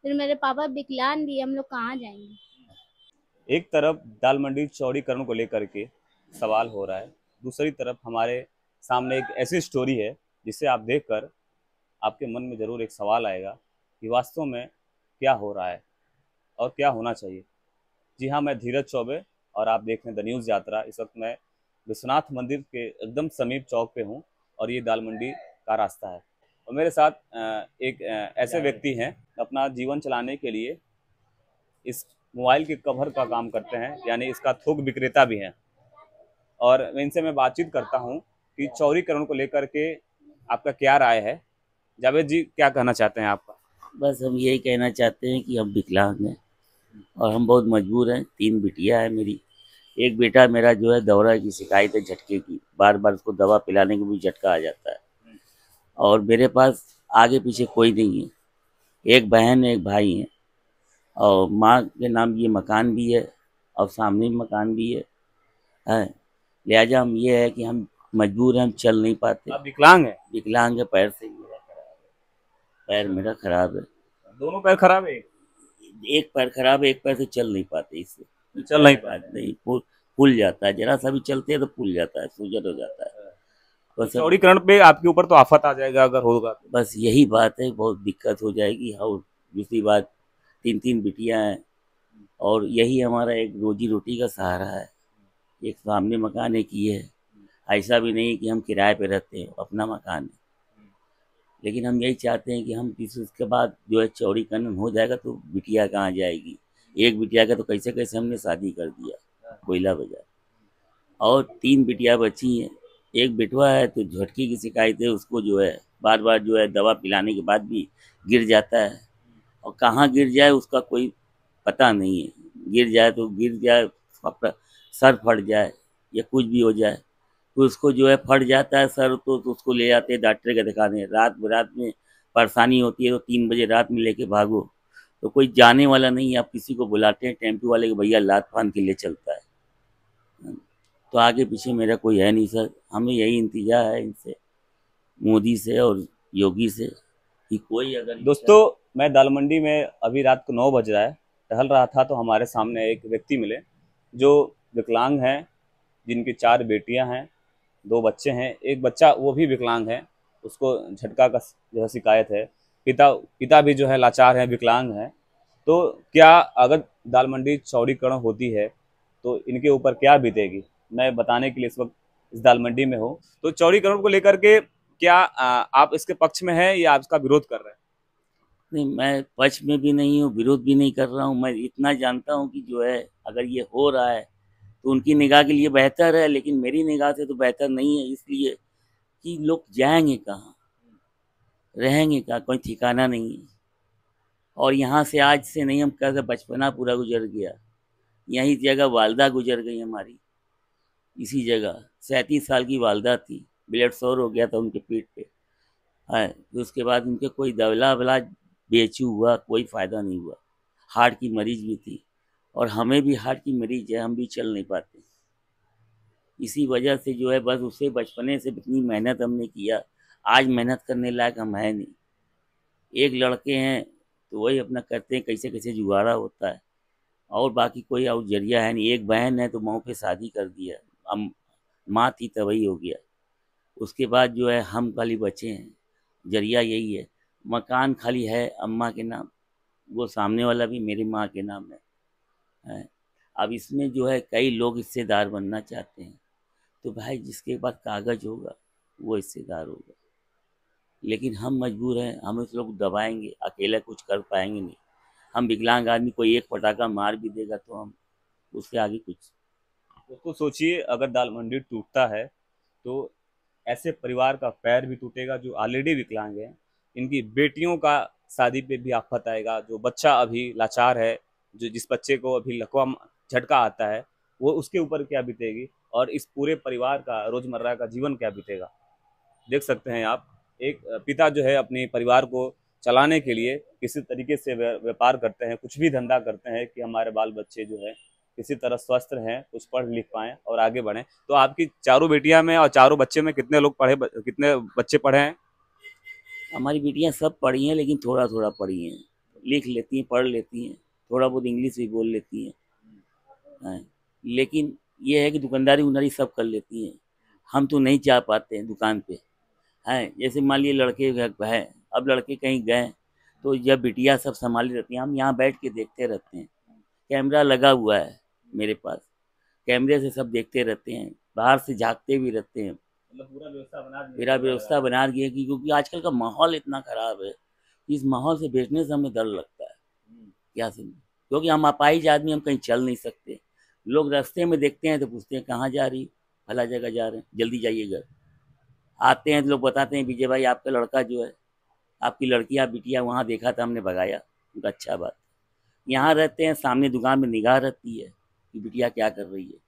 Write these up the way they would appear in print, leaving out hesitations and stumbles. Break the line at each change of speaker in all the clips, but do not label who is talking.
फिर मेरे पापा विकलांग भी है, हम लोग कहाँ जाएंगे।
एक तरफ दाल मंडी चौड़ीकरण को लेकर के सवाल हो रहा है, दूसरी तरफ हमारे सामने एक ऐसी स्टोरी है जिसे आप देखकर आपके मन में ज़रूर एक सवाल आएगा कि वास्तव में क्या हो रहा है और क्या होना चाहिए। जी हाँ, मैं धीरज चौबे और आप देख रहे हैं द न्यूज़ यात्रा। इस वक्त मैं विश्वनाथ मंदिर के एकदम समीप चौक पे हूँ और ये दाल मंडी का रास्ता है और मेरे साथ एक ऐसे व्यक्ति हैं अपना जीवन चलाने के लिए इस मोबाइल के कवर का काम करते हैं, यानी इसका थोक विक्रेता भी हैं। और इनसे मैं बातचीत करता हूँ कि चौड़ीकरण को लेकर के आपका क्या राय है। जावेद जी, क्या कहना चाहते हैं आपका?
बस हम यही कहना चाहते हैं कि हम विकलांग हैं और हम बहुत मजबूर हैं। 3 बिटिया है मेरी। एक बेटा मेरा जो है दौरा की शिकायत है, झटके की, बार बार उसको दवा पिलाने के भी झटका आ जाता है। और मेरे पास आगे पीछे कोई नहीं है। एक बहन है, एक भाई है, और माँ के नाम ये मकान भी है और सामने भी मकान भी है। लिहाजा हम ये है कि हम मजबूर हैं, हम चल नहीं पाते।
आप विकलांग हैं?
विकलांग है, पैर से मेरा खराब है, पैर मेरा खराब है।
दोनों पैर खराब है?
एक पैर खराब है, एक पैर से चल नहीं पाते। इससे
चल नहीं
बात
पाते?
नहीं, फूल जाता है, जरा सा भी चलते हैं तो फूल जाता है, सूजन हो जाता है।
तो
बस
चौड़ीकरण पे आपके ऊपर तो आफत आ जाएगा अगर होगा तो।
बस यही बात है, बहुत दिक्कत हो जाएगी। और दूसरी बात, 3 बिटियां हैं और यही हमारा एक रोजी रोटी का सहारा है। एक सामने मकान है कि है, ऐसा भी नहीं कि हम किराए पे रहते हैं, अपना मकान है। लेकिन हम यही चाहते हैं कि हम किसी उसके बाद जो है चौड़ीकरण हो जाएगा तो बिटिया कहाँ जाएगी। एक बिटिया का तो कैसे कैसे हमने शादी कर दिया कोयला बाजार, और 3 बिटिया बची हैं। एक बेटवा है तो झटके की शिकायत है, उसको जो है बार बार जो है दवा पिलाने के बाद भी गिर जाता है, और कहाँ गिर जाए उसका कोई पता नहीं है। गिर जाए तो गिर जाए, अपना सर फट जाए या कुछ भी हो जाए, तो उसको जो है फट जाता है सर, तो उसको ले जाते हैं डॉक्टर के दिखाने। रात रात में परेशानी होती है तो 3 बजे रात में लेके भागो, तो कोई जाने वाला नहीं है। आप किसी को बुलाते हैं टेम्पो वाले के, भैया लात फान के लिए चलता है। तो आगे पीछे मेरा कोई है नहीं सर। हमें यही इंतजार है इनसे, मोदी से और योगी से, कि कोई अगर
दोस्तों, मैं दाल मंडी में अभी रात को 9 बज रहा है, टहल रहा था तो हमारे सामने एक व्यक्ति मिले जो विकलांग हैं, जिनकी 4 बेटियां हैं, 2 बच्चे हैं, एक बच्चा वो भी विकलांग है, उसको झटका का जो है शिकायत है। पिता पिता भी जो है लाचार है, विकलांग है। तो क्या अगर दाल मंडी चौड़ीकरण होती है तो इनके ऊपर क्या बीतेगी, मैं बताने के लिए इस वक्त इस दाल मंडी में हूँ। तो चौड़ीकरण को लेकर के क्या आप इसके पक्ष में हैं या आप इसका विरोध कर रहे हैं?
नहीं, मैं पक्ष में भी नहीं हूँ, विरोध भी नहीं कर रहा हूँ। मैं इतना जानता हूँ कि जो है अगर ये हो रहा है तो उनकी निगाह के लिए बेहतर है, लेकिन मेरी निगाह से तो बेहतर नहीं है। इसलिए कि लोग जाएंगे कहाँ, रहेंगे कहाँ, कोई ठिकाना नहीं है। और यहाँ से आज से नहीं, हम कहते बचपना पूरा गुजर गया। यही जगह वालदा गुजर गई हमारी, इसी जगह 37 साल की वालदा थी, ब्लड शोर हो गया था उनके पीठ पे है। तो उसके बाद उनके कोई दवला वला बेचू हुआ, कोई फ़ायदा नहीं हुआ। हार्ट की मरीज भी थी, और हमें भी हार्ट की मरीज है, हम भी चल नहीं पाते। इसी वजह से जो है बस उसे बचपने से इतनी मेहनत हमने किया, आज मेहनत करने लायक हम है नहीं। एक लड़के हैं तो वही अपना करते हैं, कैसे कैसे जुगाड़ा होता है, और बाकी कोई और जरिया है नहीं। एक बहन है तो माँ पे शादी कर दिया, हम माँ थी तभी हो गया। उसके बाद जो है हम खाली बचे हैं, जरिया यही है। मकान खाली है अम्मा के नाम, वो सामने वाला भी मेरी माँ के नाम है। अब इसमें जो है कई लोग हिस्सेदार बनना चाहते हैं, तो भाई जिसके पास कागज होगा वो हिस्सेदार होगा। लेकिन हम मजबूर हैं, हम उस लोग दबाएंगे, अकेला कुछ कर पाएंगे नहीं। हम विकलांग आदमी, कोई एक पटाखा मार भी देगा तो हम उसके आगे कुछ।
दोस्तों सोचिए, अगर दाल मंडी टूटता है तो ऐसे परिवार का पैर भी टूटेगा जो ऑलरेडी विकलांग है, इनकी बेटियों का शादी पे भी आफत आएगा, जो बच्चा अभी लाचार है, जो जिस बच्चे को अभी लकवा झटका आता है, वो उसके ऊपर क्या बीतेगी और इस पूरे परिवार का रोजमर्रा का जीवन क्या बीतेगा। देख सकते हैं आप, एक पिता जो है अपने परिवार को चलाने के लिए किसी तरीके से व्यापार करते हैं, कुछ भी धंधा करते हैं कि हमारे बाल बच्चे जो है किसी तरह स्वस्थ रहें, कुछ पढ़ लिख पाएं और आगे बढ़ें। तो आपकी चारों बेटियां में और चारों बच्चे में कितने लोग पढ़े, कितने बच्चे पढ़े हैं?
हमारी बेटियां सब पढ़ी हैं, लेकिन थोड़ा थोड़ा पढ़ी हैं। लिख लेती हैं, पढ़ लेती हैं, थोड़ा बहुत इंग्लिश भी बोल लेती हैं। हाँ, लेकिन ये है कि दुकानदारी उनारी सब कर लेती हैं, हम तो नहीं जा पाते हैं दुकान पे। हैं जैसे मान लिए लड़के है, अब लड़के कहीं गए तो जब बिटिया सब संभाली रहती हैं, हम यहाँ बैठ के देखते रहते हैं। कैमरा लगा हुआ है मेरे पास, कैमरे से सब देखते रहते हैं, बाहर से झांकते भी रहते हैं।
मतलब पूरा
व्यवस्था बना दिए कि क्योंकि आजकल का माहौल इतना खराब है, इस माहौल से बेचने से हमें डर लगता है। क्या समझे, क्योंकि हम अपाहिज आदमी, हम कहीं चल नहीं सकते। लोग रास्ते में देखते हैं तो पूछते हैं कहाँ जा रही, भला जगह जा रहे हैं, जल्दी जाइए घर। आते हैं तो लोग बताते हैं विजय भाई आपका लड़का जो है, आपकी लड़कियाँ बिटिया वहाँ देखा था, हमने भगाया। उनका अच्छा बात। यहाँ रहते हैं, सामने दुकान में निगाह रहती है कि बिटिया क्या कर रही है।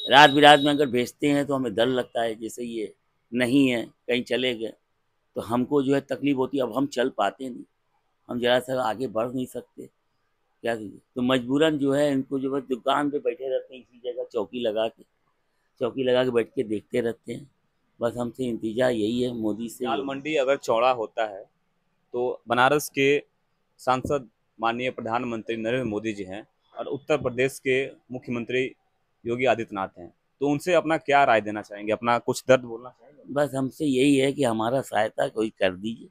रात बिरात में अगर भेजते हैं तो हमें डर लगता है, जैसे ये नहीं है कहीं चले गए तो हमको जो है तकलीफ होती है। अब हम चल पाते नहीं, हम जरा सा आगे बढ़ नहीं सकते, क्या कीजिए। तो मजबूरन जो है इनको जो है दुकान पे बैठे रहते हैं, इसी जगह चौकी लगा के बैठ के देखते रहते हैं। बस हमसे इंतजार यही है मोदी से।
दाल मंडी अगर चौड़ा होता है तो बनारस के सांसद माननीय प्रधानमंत्री नरेंद्र मोदी जी हैं और उत्तर प्रदेश के मुख्यमंत्री योगी आदित्यनाथ हैं, तो उनसे अपना क्या राय देना चाहेंगे, अपना कुछ दर्द बोलना चाहेंगे?
बस हमसे यही है कि हमारा सहायता कोई कर दीजिए,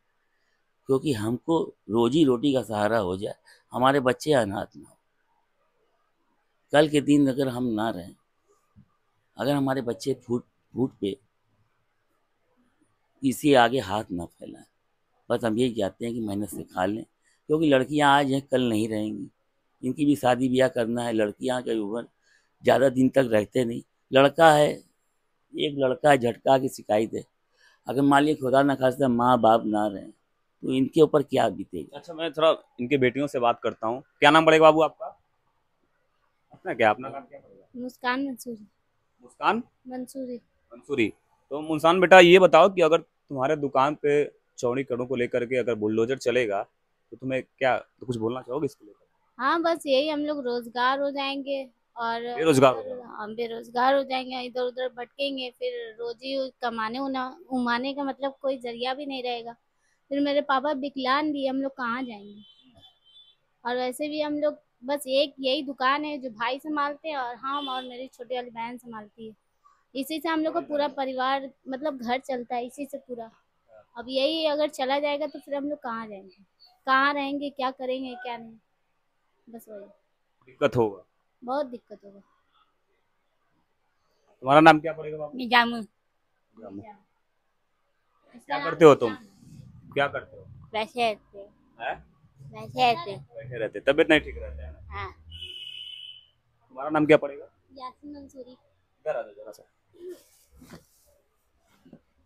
क्योंकि हमको रोजी रोटी का सहारा हो जाए, हमारे बच्चे अनाथ ना हो। कल के दिन अगर हम ना रहें, अगर हमारे बच्चे फूट फूट पे किसी आगे हाथ ना फैलाएं, बस हम यही चाहते हैं कि मेहनत से खा लें, क्योंकि लड़कियां आज हैं कल नहीं रहेंगी, इनकी भी शादी ब्याह करना है। लड़कियां का उम्र ज़्यादा दिन तक रहते नहीं, लड़का है, एक लड़का है झटका की शिकायत है, अगर मान लीजिए खुदा न खास्ता माँ बाप ना रहें तो इनके ऊपर क्या बीतेगा।
अच्छा, मैं थोड़ा इनके बेटियों से बात करता हूँ। क्या नाम पड़ेगा बाबू आपका? अपना क्या, अपना नाम क्या पड़ेगा?
मुस्कान मंसूरी।
मुस्कान
मंसूरी।
मंसूरी। तो मुस्कान बेटा, ये बताओ कि अगर तुम्हारे दुकान पे चौड़ीकरणों को लेकर के अगर बुलडोजर चलेगा तो तुम्हें क्या, तो कुछ बोलना चाहोगे इसको लेकर?
हाँ, बस यही, हम लोग रोजगार हो जाएंगे और
बेरोजगार हो जाओगे?
हम बेरोजगार हो जाएंगे, इधर उधर भटकेंगे, फिर रोजी कमाने उमाने का मतलब कोई जरिया भी नहीं रहेगा। फिर मेरे पापा विकलांग भी, हम लोग कहाँ जाएंगे। और वैसे भी हम लोग बस एक यही दुकान है जो भाई संभालते हैं और हम और मेरी छोटी वाली बहन संभालती है। इसी से हम लोग का पूरा परिवार मतलब घर चलता है, इसी से पूरा। अब यही अगर चला जाएगा तो फिर हम लोग कहाँ जाएंगे, कहाँ रहेंगे, क्या करेंगे क्या नहीं, बस वही
दिक्कत होगा,
बहुत दिक्कत होगा।
तुम्हारा नाम क्या पड़ेगा बाबू?
जामुन।
क्या करते हो तुम, क्या करते हो?
वैसे रहते
हैं?
वैसे रहते
बैठे रहते, तबीयत नहीं ठीक रहता है ना?
हाँ।
तुम्हारा नाम क्या पड़ेगा?
यास्मीन मंसूरी।
इधर आ जाओ जरा सा।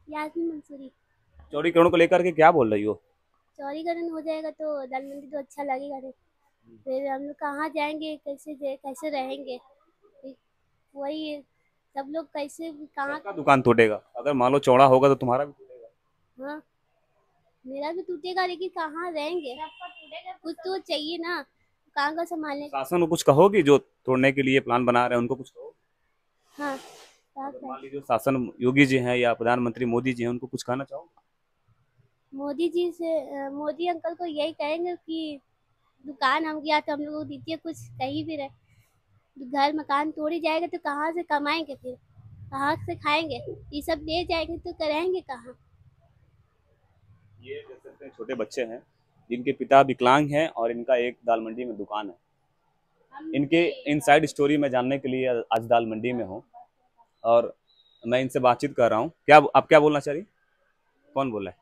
यास्मीन मंसूरी।
चौड़ीकरणों को लेकर के क्या बोल रही हो?
चौड़ीकरण हो जाएगा तो दाल मंडी तो अच्छा लगेगा नहीं, फिर हम लोग कहाँ जाएंगे, कैसे रहेंगे, फिर वही सब लोग कैसे कहाँ।
सबका दुकान टूटेगा, अगर मान लो चौड़ा होगा तो तुम्हारा भी टूटेगा।
हाँ, मेरा भी टूटेगा, लेकिन कहाँ रहेंगे, कुछ तो चाहिए ना, कहाँ का संभालने।
शासन को कुछ कहोगी जो तोड़ने के लिए प्लान बना रहे हैं, उनको कुछ कहो?
हाँ,
मान लीजिए शासन योगी जी हैं या प्रधानमंत्री मोदी जी हैं, उनको कुछ कहना चाहो?
मोदी जी से मोदी अंकल को यही कहेंगे कि दुकान हम गया तो हम लोग को दीजिए, कुछ कहीं भी रहे, घर मकान तोड़ी जाएगा तो कहाँ से कमाएंगे, फिर कहाँ से खाएंगे, ये सब ले जाएंगे तो करेंगे कहाँ।
ये देख सकते हैं छोटे बच्चे हैं जिनके पिता विकलांग हैं और इनका एक दाल मंडी में दुकान है। इनके इनसाइड स्टोरी में जानने के लिए आज दाल मंडी में हूँ और मैं इनसे बातचीत कर रहा हूँ। क्या आप क्या बोलना चाह रही? कौन बोल रहा है?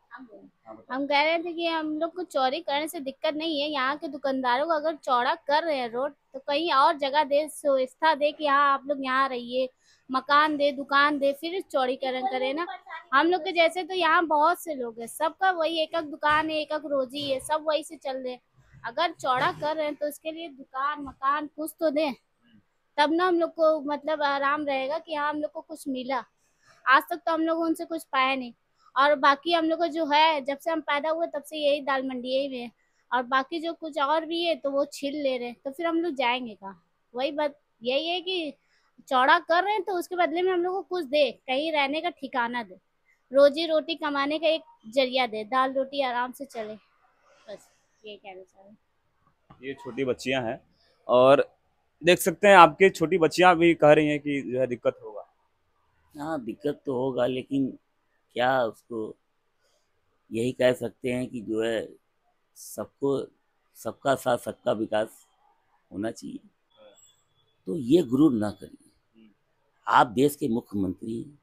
हम कह रहे थे कि हम लोग को चौड़ी करने से दिक्कत नहीं है, यहाँ के दुकानदारों को अगर चौड़ा कर रहे हैं रोड तो कहीं और जगह दे, व्यवस्था दे कि हाँ आप लोग यहाँ रहिए, मकान दे, दुकान दे, फिर चौड़ीकरण करे ना। हम लोग के जैसे तो यहाँ बहुत से लोग हैं, सबका वही एक एक दुकान है, एक एक रोजी है, सब वही से चल रहे हैं। अगर चौड़ा कर रहे हैं तो उसके लिए दुकान मकान कुछ तो दें, तब ना हम लोग को मतलब आराम रहेगा कि हाँ हम लोग को कुछ मिला। आज तक तो हम लोग उनसे कुछ पाया नहीं, और बाकी हम लोग को जो है जब से हम पैदा हुए तब से यही दाल मंडी में है, और बाकी जो कुछ और भी है तो वो छीन ले रहे हैं, तो फिर हम लोग जाएंगे कहाँ। वही बात यही है कि चौड़ा कर रहे हैं तो उसके बदले में हम लोग को कुछ दे, कहीं रहने का ठिकाना दे, रोजी रोटी कमाने का एक जरिया दे, दाल रोटी आराम से चले बस। ये कहना चाह रहे हैं।
ये छोटी बच्चियां हैं और देख सकते हैं आपके छोटी बच्चियां भी कह रही हैं कि जो है दिक्कत होगा।
हाँ, दिक्कत तो होगा, लेकिन क्या उसको यही कह सकते हैं कि जो है सबको, सबका साथ सबका विकास होना चाहिए। तो ये गुरूर ना करिए। आप देश के मुख्यमंत्री हैं,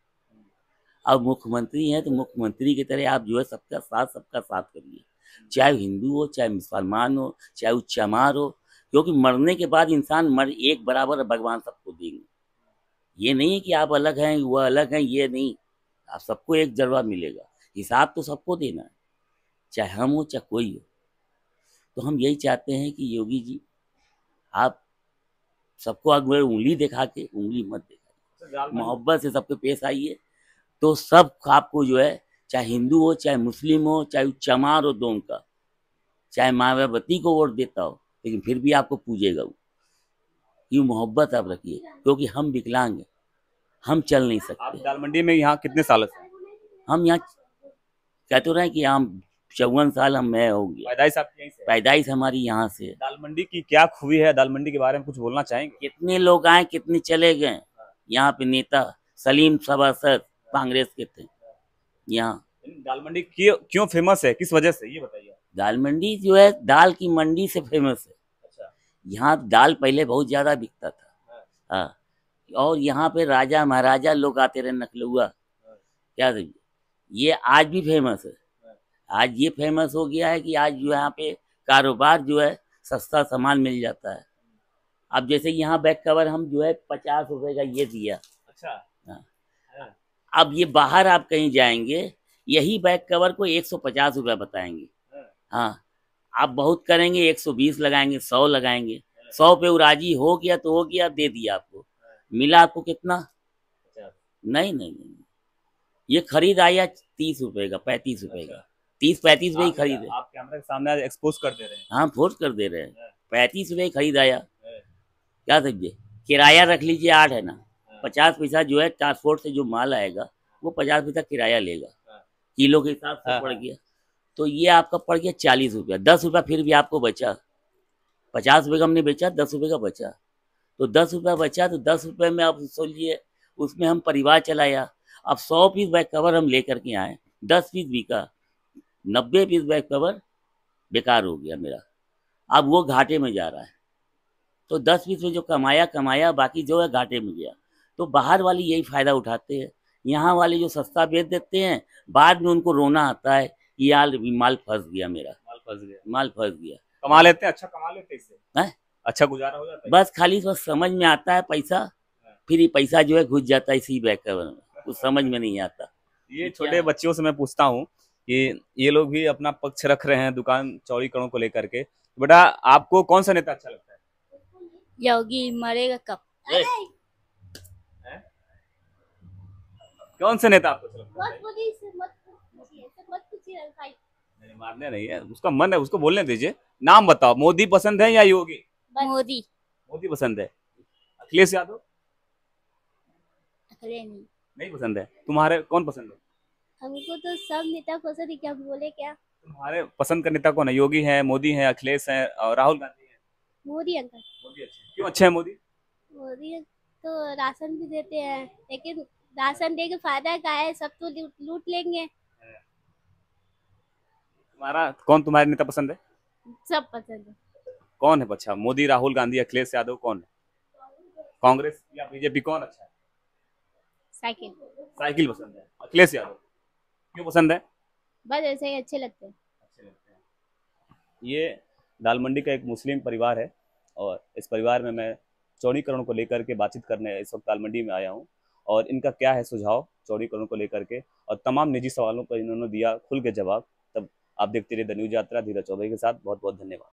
अब मुख्यमंत्री हैं तो मुख्यमंत्री की तरह आप जो है सबका साथ करिए, चाहे हिंदू हो, चाहे मुसलमान हो, चाहे वो चमार हो, क्योंकि मरने के बाद इंसान मर एक बराबर भगवान सबको देंगे। ये नहीं है कि आप अलग हैं वह अलग हैं, ये नहीं, आप सबको एक जवाब मिलेगा। हिसाब तो सबको देना है, चाहे हम हो चाहे कोई हो। तो हम यही चाहते हैं कि योगी जी, आप सबको अगर उंगली दिखा के उंगली मत दिखाइए, मोहब्बत से सबके पेश आइए, तो सब आपको जो है, चाहे हिंदू हो, चाहे मुस्लिम हो, चाहे चमार हो दोनों का, चाहे मायावती को वोट देता हो, लेकिन फिर भी आपको पूजेगा वो। ये मोहब्बत आप रखिए, क्योंकि हम विकलांग हैं, हम चल नहीं
आप
सकते।
दाल मंडी में यहाँ कितने सालों से हैं?
हम यहाँ कह तो रहे हैं कि हम 54 साल हम मैं हो गया,
पैदाइश आपकी यहीं से है?
पैदाइश हमारी यहाँ से है।
दाल मंडी की क्या खूबी है, दाल मंडी के बारे में कुछ बोलना चाहेंगे?
कितने लोग आए, कितने चले गए। यहाँ पे नेता सलीम सभासद कांग्रेस के थे यहाँ।
दाल मंडी क्यों फेमस है, किस वजह से, ये बताइए।
दाल मंडी जो है दाल की मंडी से फेमस है।
अच्छा।
यहाँ दाल पहले बहुत ज्यादा बिकता था। हाँ, और यहाँ पे राजा महाराजा लोग आते रहे, नकलुआ क्या समझे, ये आज भी फेमस है। आज ये फेमस हो गया है कि आज जो यहाँ पे कारोबार जो है सस्ता सामान मिल जाता है। अब जैसे यहाँ बैक कवर हम जो है 50 रुपए का ये दिया।
अच्छा।
हाँ।
हाँ।
अब ये बाहर आप कहीं जाएंगे, यही बैक कवर को 150 रुपया बताएंगे। हाँ, आप बहुत करेंगे 120 लगाएंगे, 100 लगाएंगे। 100 पे राजी हो गया तो हो गया, दे दिया आपको। मिला आपको कितना? नहीं नहीं नहीं, ये खरीद आया 30 रुपए का, 35 रुपए का, 30-35 रुपए ही खरीदे।
आप कैमरा के सामने आज एक्सपोज कर दे रहे हैं।
हाँ, फोर्स कर दे रहे हैं। 35 रुपए खरीद आया, क्या समझे। किराया रख लीजिए 8 है ना, 50 पैसा जो है ट्रांसपोर्ट से जो माल आएगा वो 50 पैसा किराया लेगा, किलो के हिसाब से पड़ गया। तो ये आपका पड़ गया 40 रुपया, 10 रुपया फिर भी आपको बचा। 50 रुपये का हमने बेचा, 10 रुपये का बचा, तो 10 रुपया बचा, तो 10 रुपये में आप सोचिए उसमें हम परिवार चलाया। अब 100 पीस बैक कवर हम लेकर के आए, 10 पीस बिका, 90 पीस बैक कवर बेकार हो गया मेरा, अब वो घाटे में जा रहा है। तो 10 पीस में जो कमाया, बाकी जो है घाटे में गया। तो बाहर वाले यही फायदा उठाते हैं, यहाँ वाले जो सस्ता बेच देते हैं, बाद में उनको रोना आता है कि यार माल फंस गया मेरा, माल फंस गया।
कमा लेते हैं, अच्छा कमा लेते हैं इससे,
हैं?
अच्छा गुजारा हो जाता है।
बस खाली बस समझ में आता है पैसा, फिर ये पैसा जो है घुस जाता है इसी बैक कवर में, कुछ समझ में नहीं आता।
ये छोटे बच्चियों से मैं पूछता हूँ कि ये लोग भी अपना पक्ष रख रहे हैं दुकान चौड़ीकरण को लेकर के। बेटा, आपको कौन सा नेता अच्छा लगता है?
योगी मरेगा कब।
कौन से नेता आपको अच्छा लगता है? नहीं, मारने नहीं है, उसका मन है, उसको बोलने दीजिए। नाम बताओ, मोदी पसंद है या योगी?
मोदी।
मोदी पसंद है। अखिलेश यादव
नहीं
पसंद है। तुम्हारे कौन पसंद है?
हमको तो सब नेता पसंद है, क्या बोले क्या।
तुम्हारे पसंद का नेता कौन है? योगी है, मोदी है, अखिलेश है और राहुल गांधी है।
मोदी अंकल।
मोदी अच्छे हैं। क्यों अच्छे हैं मोदी?
मोदी तो राशन भी देते हैं, लेकिन राशन दे के फायदा क्या है, सब तो लूट लेंगे।
तुम्हारे नेता पसंद है?
सब पसंद है।
कौन है अच्छा? मोदी, राहुल गांधी, अखिलेश यादव, कौन है? कांग्रेस या बीजेपी, कौन अच्छा है?
साइकिल।
साइकिल पसंद है। अखिलेश यादव क्यों पसंद है?
बस ऐसे ही अच्छे लगते हैं।
अच्छे लगते हैं। ये दाल मंडी का एक मुस्लिम परिवार है और इस परिवार में मैं चौड़ीकरण को लेकर के बातचीत करने इस वक्त दाल मंडी में आया हूँ और इनका क्या है सुझाव चौड़ीकरण को लेकर के, और तमाम निजी सवालों पर इन्होंने दिया खुल के जवाब। तब आप देखते रहिए द न्यूज यात्रा धीरज चौबे के साथ। बहुत बहुत धन्यवाद।